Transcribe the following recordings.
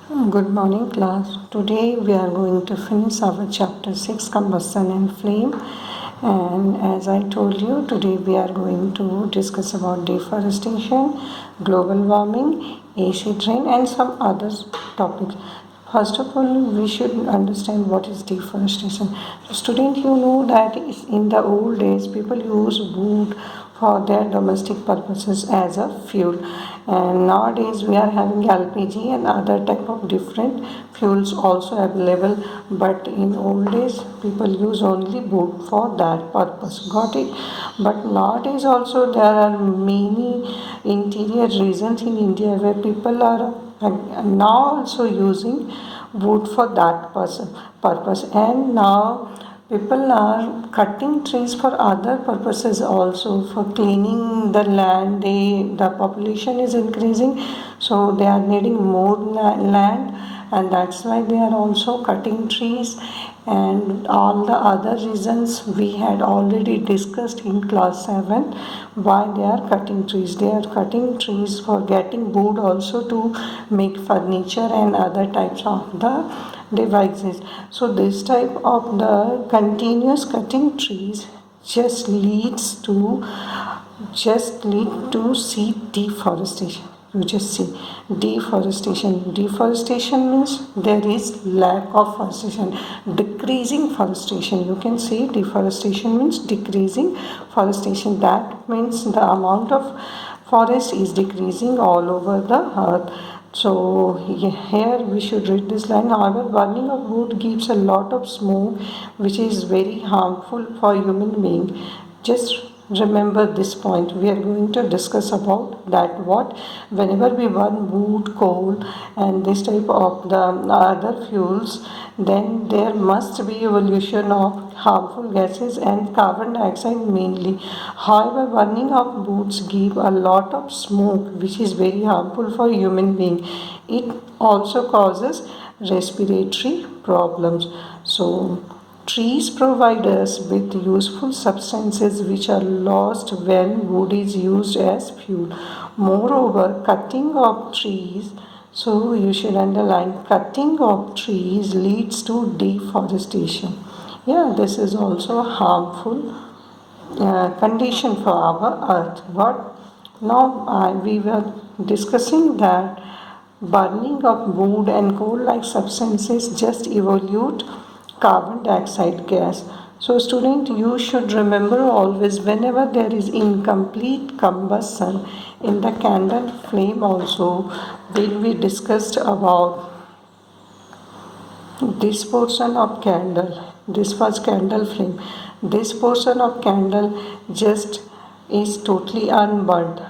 Good morning, class. Today we are going to finish our chapter 6 Combustion and Flame. And as I told you, today we are going to discuss about deforestation, global warming, acid rain, and some other topics. First of all, we should understand what is deforestation. Student, you know that in the old days, people used wood for their domestic purposes as a fuel, and nowadays we are having LPG and other type of different fuels also available, but in old days people use only wood for that purpose. Got it? But nowadays also there are many interior reasons in India where people are now also using wood for that purpose, and now people are cutting trees for other purposes also, for cleaning the land. The population is increasing, so they are needing more land, and that's why they are also cutting trees. And all the other reasons we had already discussed in class 7, why they are cutting trees. They are cutting trees for getting wood also to make furniture and other types of the devices. So this type of the continuous cutting trees just leads to see deforestation. You just see deforestation means there is lack of forestation, decreasing forestation. You can say deforestation means decreasing forestation. That means the amount of forest is decreasing all over the earth. So here we should read this line. However, burning of wood gives a lot of smoke, which is very harmful for human being. Just remember this point. We are going to discuss about that. What whenever we burn wood, coal, and this type of the other fuels, then there must be evolution of harmful gases and carbon dioxide mainly. However, burning of woods give a lot of smoke, which is very harmful for human being. It also causes respiratory problems. So trees provide us with useful substances which are lost when wood is used as fuel. Moreover, cutting of trees, so you should underline, cutting of trees leads to deforestation. Yeah, this is also a harmful condition for our earth. But now we were discussing that burning of wood and coal like substances just evolute carbon dioxide gas. So student, you should remember always, whenever there is incomplete combustion in the candle flame also, when we discussed about this portion of candle, this was candle flame, this portion of candle just is totally unburned,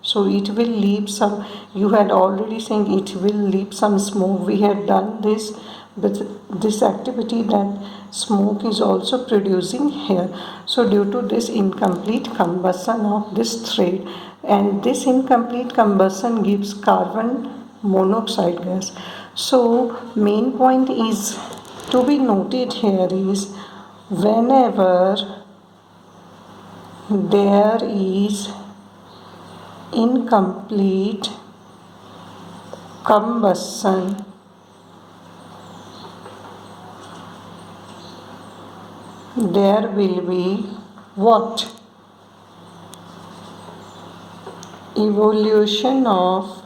so it will leave some, you had already saying it will leave some smoke. We had done this with this activity, that smoke is also producing here. So due to this incomplete combustion of this thread, and this incomplete combustion gives carbon monoxide gas. So main point is to be noted here is, whenever there is incomplete combustion, there will be what? Evolution of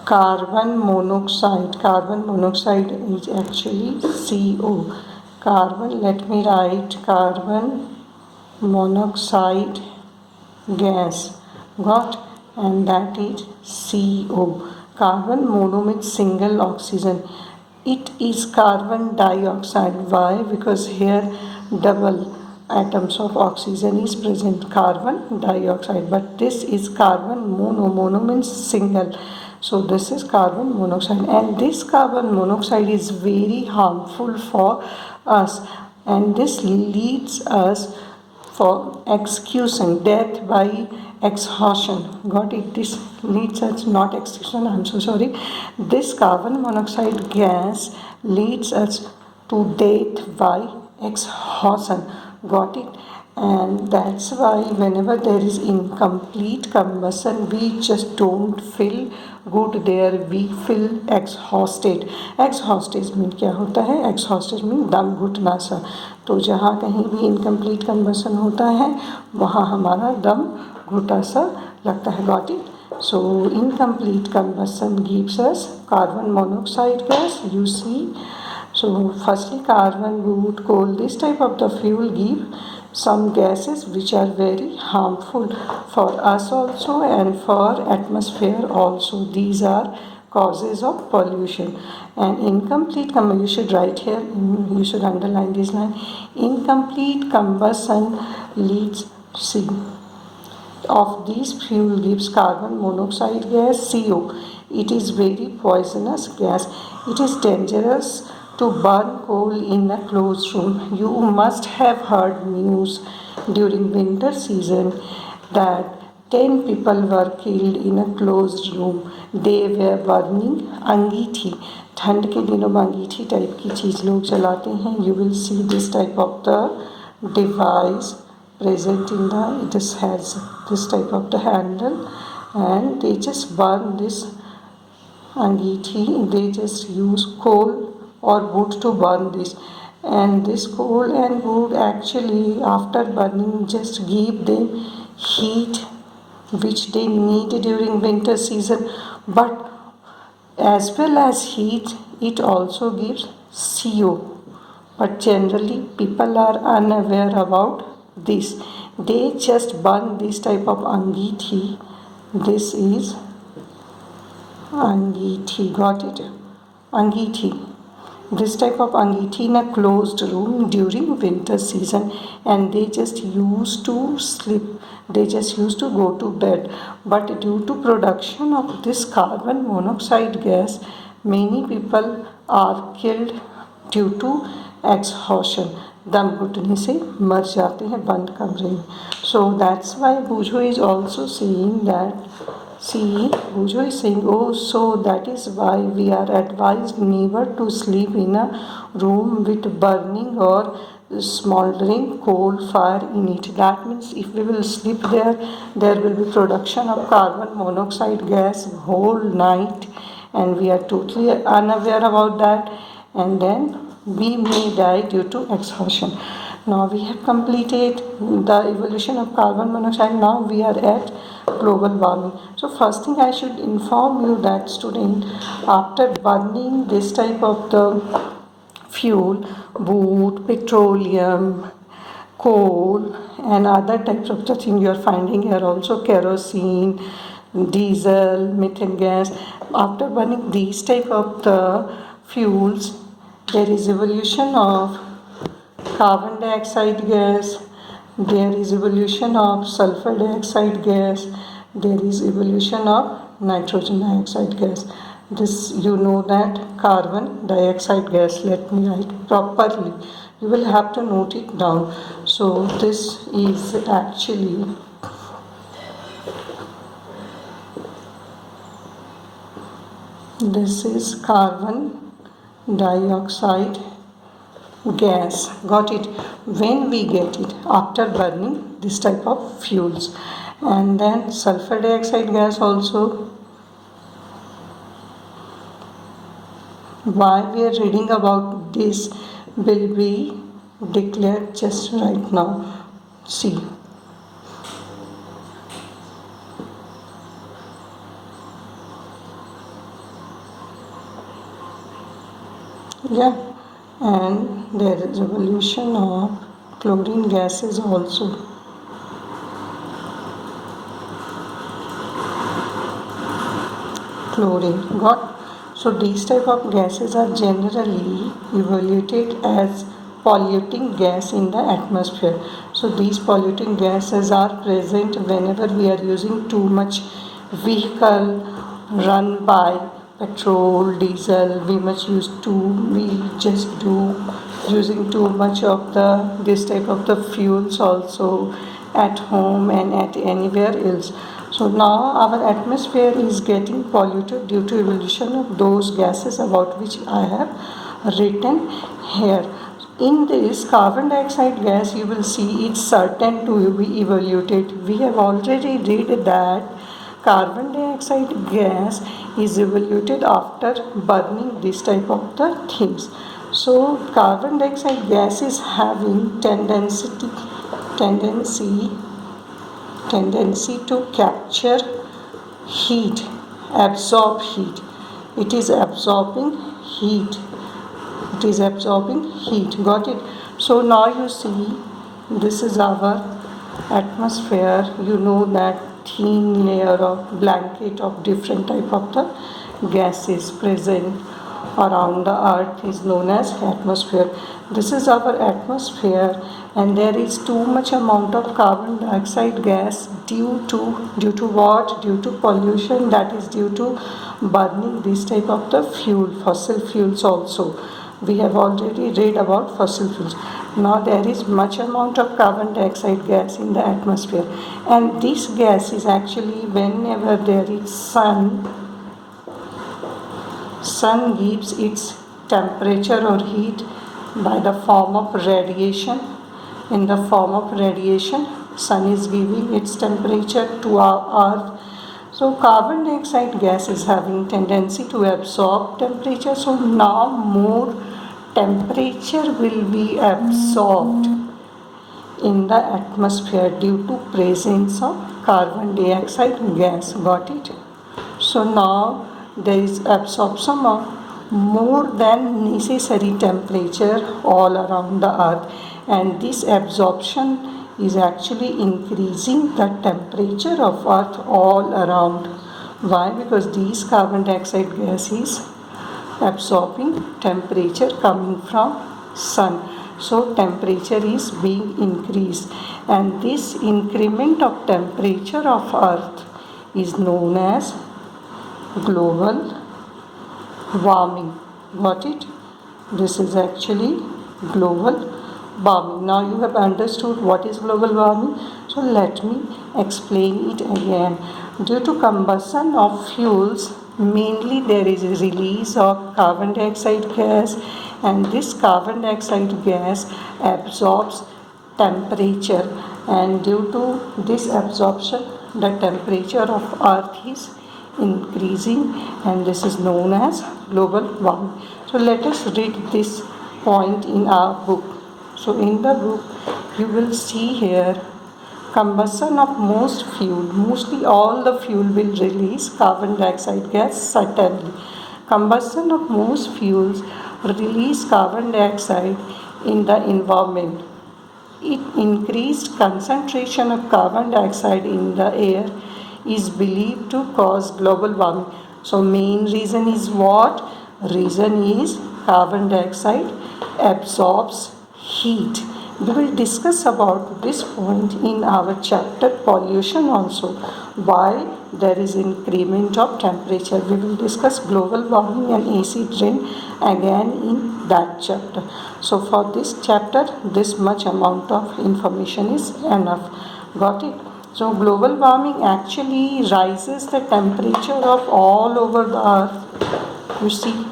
carbon monoxide. Carbon monoxide is actually CO. Carbon, let me write carbon monoxide gas. Got? And that is CO. Carbon mono means single oxygen. It is carbon dioxide. Why? Because here double atoms of oxygen is present, carbon dioxide, but this is carbon mono means single. So this is carbon monoxide, and this carbon monoxide is very harmful for us, and this leads us for execution, death by exhaustion. Got it? This leads us, not execution, I'm so sorry. This carbon monoxide gas leads us to death by exhaustion. Got it? And that's why whenever there is incomplete combustion, we just don't feel good there we feel exhausted. Exhausted mean क्या होता है? एक्सहॉस्टेज mean दम घुटना सा। तो जहाँ कहीं भी इनकम्प्लीट कंबसन होता है वहाँ हमारा दम घुटा सा लगता है। Got it? So incomplete combustion gives us carbon monoxide gas, you see. So firstly carbon, wood, coal, this type of the fuel give some gases which are very harmful for us also and for atmosphere also. These are causes of pollution. And incomplete combustion, you should write here, you should underline this line. Incomplete combustion leads, see, of these fuel gives carbon monoxide gas, CO. It is very poisonous gas. It is dangerous to burn coal in a closed room. You must have heard news during winter season that 10 people were killed in a closed room. They were burning अंगीठी. ठंड के दिनों में अंगीठी type की चीज़ लोग जलाते हैं. You will see this type of the device present in the, it just has this type of the handle and they just burn this angithi. They just use coal or wood to burn this, and this coal and wood actually after burning just give them heat which they need during winter season, but as well as heat it also gives CO. But generally people are unaware about this. They just burn this type of angithi. This is angithi, got it? Angithi. This type of angithi in a closed room during winter season, and they just used to sleep. They just used to go to bed. But due to production of this carbon monoxide gas, many people are killed due to exhaustion. दम घुटने से मर जाते हैं बंद कमरे में. So that's why Bujo is also saying that, see, Bujo is saying, oh, so that is why we are advised never to sleep in a room with burning or smoldering coal fire in it. That means if we will sleep there, there will be production of carbon monoxide gas whole night, and we are totally unaware about that, and then we may die due to exhaustion. Now we have completed the evolution of carbon monoxide. Now we are at global warming. So first thing I should inform you that, student, after burning this type of the fuel, wood, petroleum, coal and other types of the thing you are finding here also, kerosene, diesel, methane gas. After burning these type of the fuels, there is evolution of carbon dioxide gas, there is evolution of sulfur dioxide gas, there is evolution of nitrogen dioxide gas. This, you know that carbon dioxide gas, let me write properly, you will have to note it down. So this is actually this is carbon dioxide gas. Got it? When we get it after burning this type of fuels. And then sulfur dioxide gas also. Why we are reading about this will be declared just right now. See, yeah, and there is evolution of chlorine gases also. Chlorine, got. So these type of gases are generally evaluated as polluting gas in the atmosphere. So these polluting gases are present whenever we are using too much vehicle run by petrol, diesel. We just do using too much of this type of the fuels also at home and at anywhere else. So now our atmosphere is getting polluted due to evolution of those gases about which I have written here. In this carbon dioxide gas, you will see it's certain to be evaluated. We have already read that carbon dioxide gas is evaluated after burning this type of the things. So carbon dioxide gas is having tendency to capture heat, absorb heat. It is absorbing heat. Got it? So now you see, this is our atmosphere. You know that thin layer of blanket of different type of the gases present around the earth is known as atmosphere. This is our atmosphere, and there is too much amount of carbon dioxide gas due to what? Due to pollution, that is due to burning this type of the fuel, fossil fuels also. We have already read about fossil fuels. Now there is much amount of carbon dioxide gas in the atmosphere, and this gas is actually, whenever there is sun gives its temperature or heat by the form of radiation. In the form of radiation, sun is giving its temperature to our earth. So carbon dioxide gas is having tendency to absorb temperature. So now more temperature will be absorbed in the atmosphere due to presence of carbon dioxide gas. Got it? So now there is absorption of more than necessary temperature all around the earth, and this absorption is actually increasing the temperature of earth all around. Why? Because these carbon dioxide gas is absorbing temperature coming from sun. So temperature is being increased, and this increment of temperature of earth is known as global warming. Got it? This is actually global warming. Now you have understood what is global warming. So let me explain it again. Due to combustion of fuels, mainly there is a release of carbon dioxide gas, and this carbon dioxide gas absorbs temperature, and due to this absorption the temperature of earth is increasing, and this is known as global warming. So let us read this point in our book. So in the book you will see here, combustion of mostly all the fuel will release carbon dioxide gas. Certainly combustion of most fuels release carbon dioxide in the environment. It increased concentration of carbon dioxide in the air is believed to cause global warming. So main reason is what? Reason is carbon dioxide absorbs heat. We will discuss about this point in our chapter pollution also. Why there is increment of temperature. We will discuss global warming and acid rain again in that chapter. So for this chapter, this much amount of information is enough. Got it? So global warming actually rises the temperature of all over the earth. You see,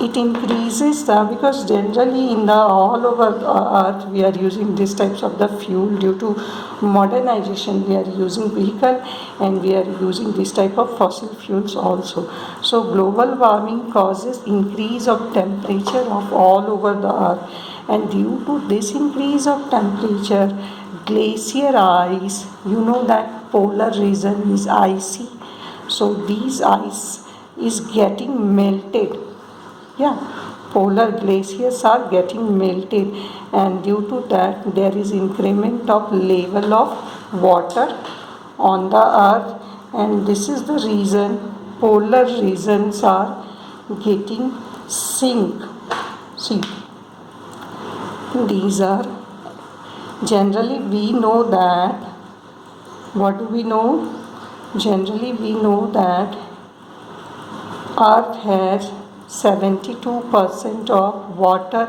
it increases because generally in the all over the earth we are using these types of the fuel. Due to modernization we are using vehicle, and we are using this type of fossil fuels also. So global warming causes increase of temperature of all over the earth, and due to this increase of temperature, glacier ice, you know that polar region is icy, so these ice is getting melted. Yeah, polar glaciers are getting melted, and due to that there is increment of level of water on the earth, and this is the reason polar regions are getting sink. See, these are generally we know that, what do we know? Generally we know that earth has 72% of water,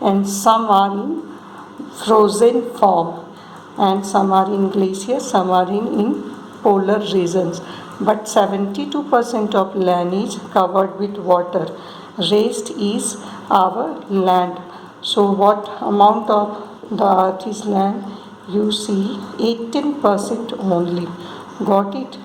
and some are in frozen form, and some are in glaciers, some are in polar regions. But 72% of land is covered with water. Rest is our land. So what amount of the earth is land? You see 18% only. Got it?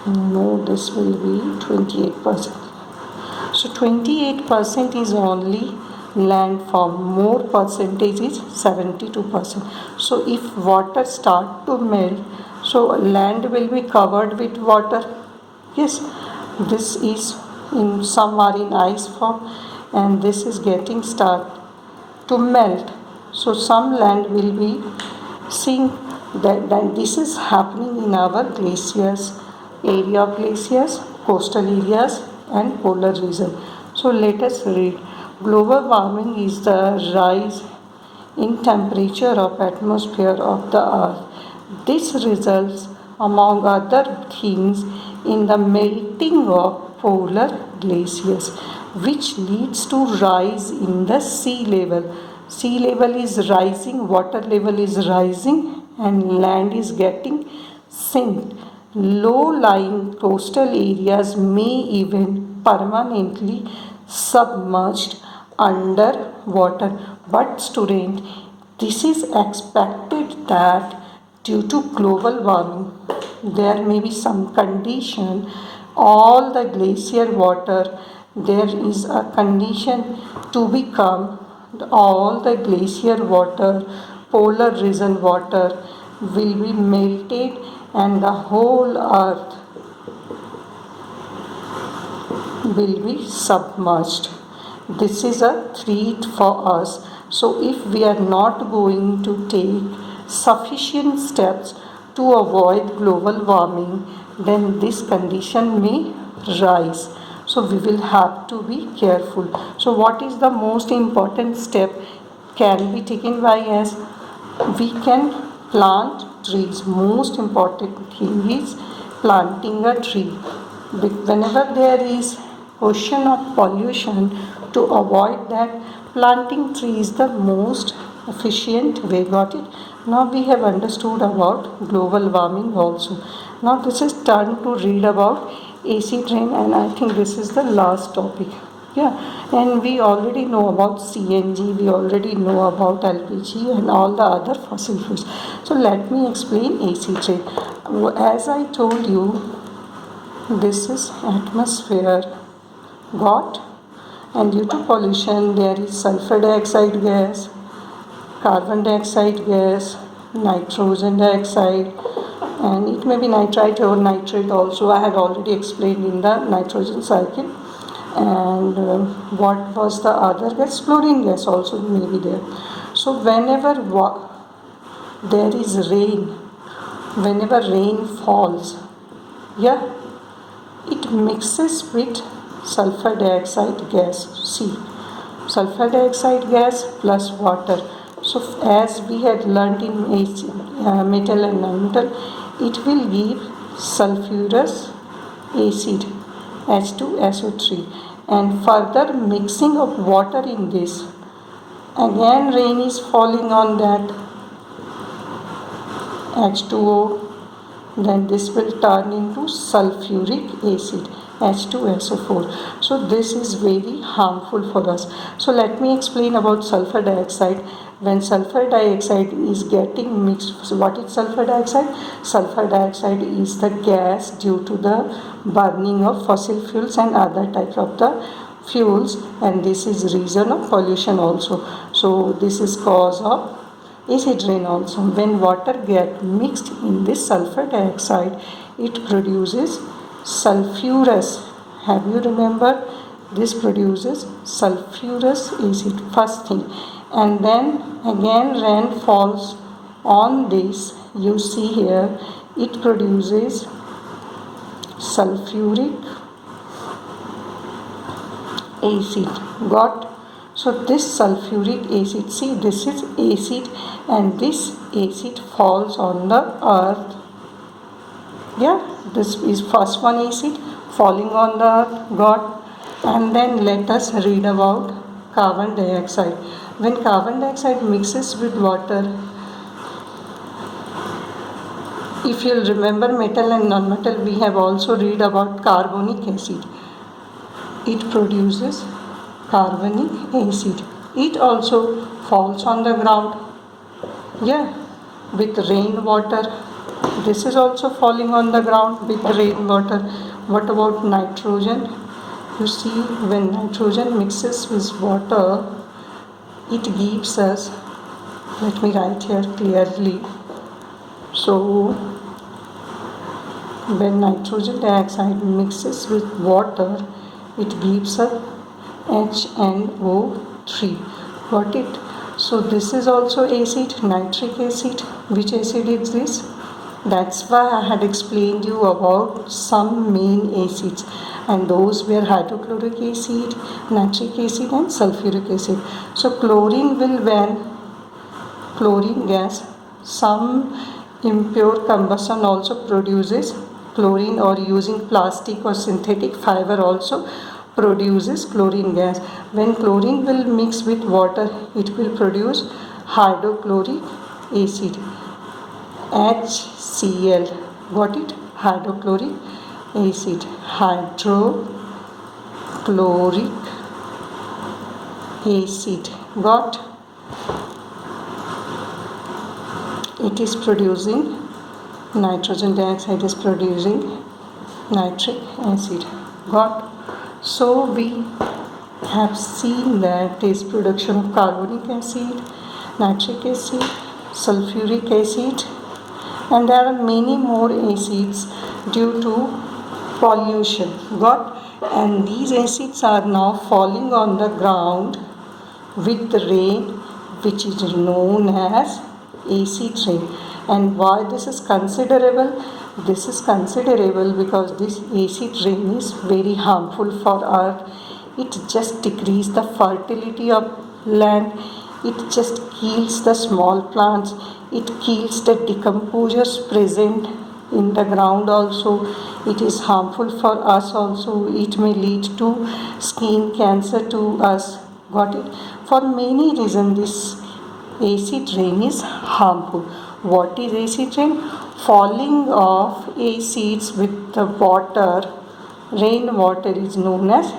No, this will be 28%. So 28% is only landform, more percentage is 72%. So if water start to melt, so land will be covered with water. Yes, this is in some are in ice form, and this is getting start to melt. So some land will be sink. That this is happening in our glaciers, area of glaciers, coastal areas and polar region. So let us read. Global warming is the rise in temperature of atmosphere of the earth. This results among other things in the melting of polar glaciers, which leads to rise in the sea level. Sea level is rising, water level is rising, and land is getting sink. Low-lying coastal areas may even permanently submerged under water. But student, this is expected that due to global warming, there may be some condition, all the glacier water, there is a condition to become all the glacier water, polar region water will be melted and the whole earth will be submerged. This is a threat for us. So if we are not going to take sufficient steps to avoid global warming, then this condition may rise. So we will have to be careful. So what is the most important step can be taken by us? We can plant trees. Most important thing is planting a tree. Whenever there is question of pollution, to avoid that, planting tree is the most efficient way. Got it? Now we have understood about global warming also. Now this is turn to read about acid rain, and I think this is the last topic. Yeah, and we already know about CNG, we already know about LPG and all the other fossil fuels. So let me explain acid rain. As I told you, this is atmosphere got, and due to pollution there is sulfur dioxide gas, carbon dioxide gas, nitrogen dioxide, and it may be nitrite or nitrate also. I had already explained in the nitrogen cycle. And what was the other gas? Chlorine gas also may be there. So whenever there is rain, whenever rain falls, yeah, it mixes with sulfur dioxide gas. See, sulfur dioxide gas plus water. So as we had learnt in metal and non-metal, it will give sulfurous acid H2SO3, and further mixing of water in this, again rain is falling on that H2O, then this will turn into sulfuric acid H2SO4. So this is very harmful for us. So let me explain about sulfur dioxide. When sulfur dioxide is getting mixed, so what is sulfur dioxide? Sulfur dioxide is the gas due to the burning of fossil fuels and other types of the fuels, and this is reason of pollution also. So this is cause of acid rain also. When water get mixed in this sulfur dioxide, it produces sulfurous. Have you remember? This produces sulfurous acid, first thing. And then again rain falls on this. You see here, it produces sulfuric acid. Got? So this sulfuric acid, see, this is acid, and this acid falls on the earth. Yeah, this is first one acid falling on the earth. Got? And then let us read about carbon dioxide. When carbon dioxide mixes with water, if you'll remember metal and non-metal, we have also read about carbonic acid. It produces carbonic acid. It also falls on the ground. Yeah, with rainwater. This is also falling on the ground with rainwater. What about nitrogen? You see, when nitrogen mixes with water, it gives us, let me write here clearly. So, when nitrogen dioxide mixes with water, it gives us HNO3. Got it? So this is also acid, nitric acid. Which acid is this? That's why I had explained you about some main acids, and those were hydrochloric acid, nitric acid and sulfuric acid. So chlorine will, when chlorine gas, some impure combustion also produces chlorine, or using plastic or synthetic fiber also produces chlorine gas. When chlorine will mix with water, it will produce hydrochloric acid, HCl. Got it? Hydrochloric acid, hydrochloric acid. Got? It is producing nitrogen dioxide, is producing nitric acid. Got? So we have seen that is production of carbonic acid, nitric acid, sulfuric acid, and there are many more acids due to pollution. Got? And these acids are now falling on the ground with the rain, which is known as acid rain. And why this is considerable? This is considerable because this acid rain is very harmful for earth. It just decreases the fertility of land. It just kills the small plants. It kills the decomposers present in the ground also. It is harmful for us also. It may lead to skin cancer to us. Got it? For many reasons, this acid rain is harmful. What is acid rain? Falling of acids with the water, rainwater, is known as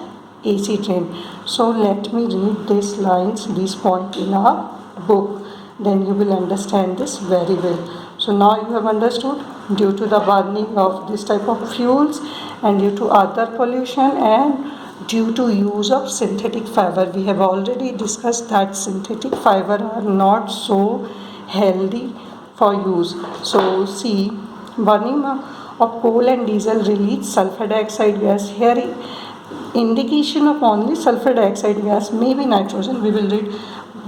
acid rain. So let me read these lines, these points in our book. Then you will understand this very well. So now you have understood, due to the burning of this type of fuels and due to other pollution and due to use of synthetic fiber. We have already discussed that synthetic fiber are not so healthy for use. So see, burning of coal and diesel release sulfur dioxide gas. Here indication of only sulfur dioxide gas, maybe nitrogen, we will read,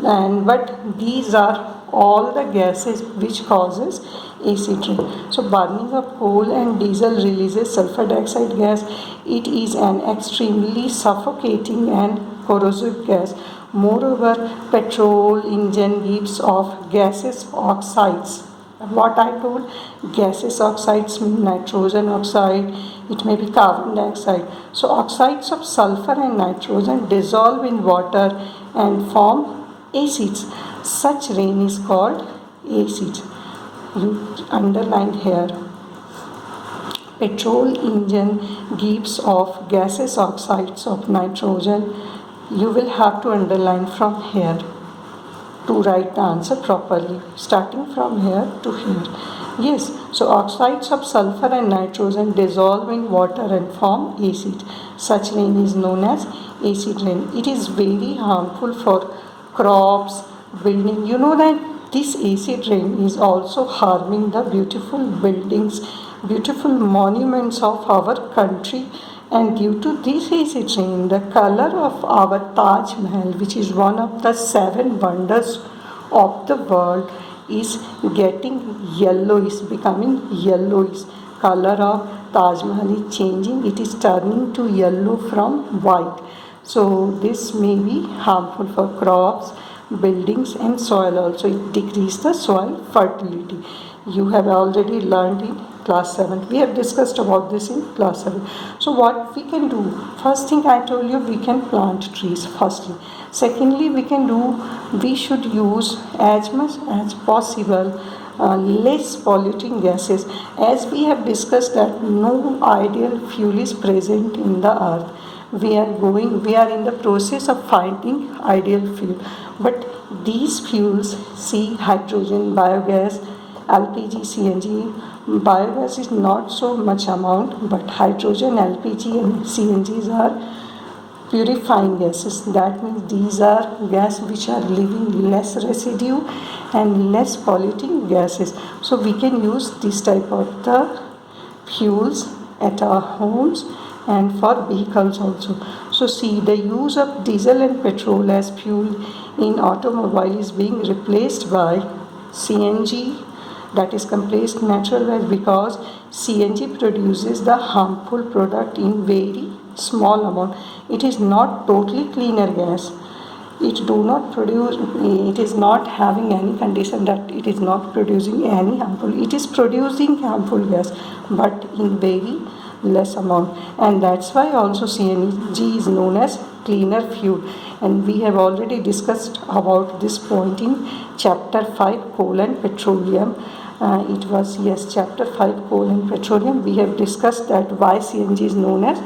and but these are all the gases which causes acid rain. So burning of coal and diesel releases sulfur dioxide gas. It is an extremely suffocating and corrosive gas. Moreover, petrol engine gives off gaseous oxides. What I told, gaseous oxides mean nitrogen oxide, it may be carbon dioxide. So oxides of sulfur and nitrogen dissolve in water and form acids. Such rain is called acid. You underline here. Petrol engine gives off gaseous oxides of nitrogen. You will have to underline from here to write the answer properly, starting from here to here. Yes, so oxides of sulfur and nitrogen dissolve in water and form acid. Such rain is known as acid rain. It is very harmful for crops, building. You know that this acid rain is also harming the beautiful buildings, beautiful monuments of our country. And due to this acid rain, the color of our Taj Mahal, which is one of the 7 wonders of the world, is getting yellowish, becoming yellowish. Color of Taj Mahal is changing. It is turning to yellow from white. So this may be harmful for crops, buildings and soil also. It decreases the soil fertility. You have already learned in class 7. We have discussed about this in class 7. So what we can do? First thing I told you, we can plant trees firstly. Secondly, we should use as much as possible less polluting gases. As we have discussed that no ideal fuel is present in the earth. We are in the process of finding ideal fuel. But these fuels, see, hydrogen, biogas, LPG, CNG, biogas is not so much amount, but hydrogen, LPG and CNGs are purifying gases. That means these are gas which are leaving less residue and less polluting gases. So we can use this type of the fuels at our homes and for vehicles also. So see, the use of diesel and petrol as fuel in automobile is being replaced by CNG, that is compressed natural gas, because CNG produces the harmful product in very small amount. It is not totally cleaner gas. It is not having any condition that it is not producing any harmful. It is producing harmful gas, but in very less amount, and that's why also CNG is known as cleaner fuel. And we have already discussed about this point in chapter 5 coal and petroleum. It was, yes, chapter 5 coal and petroleum. We have discussed that why CNG is known as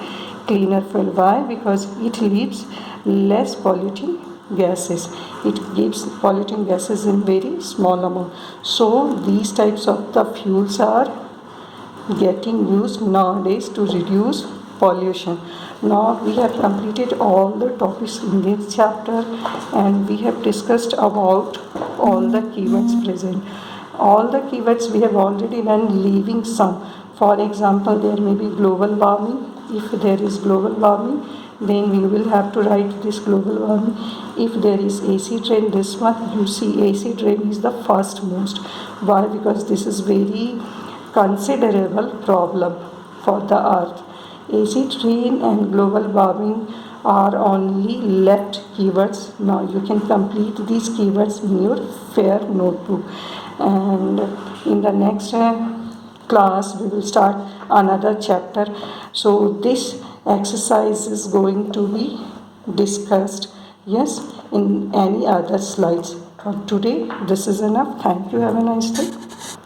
cleaner fuel. Why? Because it leaves less polluting gases. It gives polluting gases in very small amount. So these types of the fuels are getting used nowadays to reduce pollution. Now we have completed all the topics in this chapter, and we have discussed about all the keywords present. All the keywords we have already done, leaving some. For example, there may be global warming. If there is global warming, then we will have to write this global warming. If there is acid rain, this one, you see acid rain is the first most. Why? Because this is very considerable problem for the earth. Acid rain and global warming are only left keywords. Now you can complete these keywords in your fair notebook, and in the next class we will start another chapter. So this exercise is going to be discussed, yes, in any other slides. For today this is enough. Thank you. Have a nice day.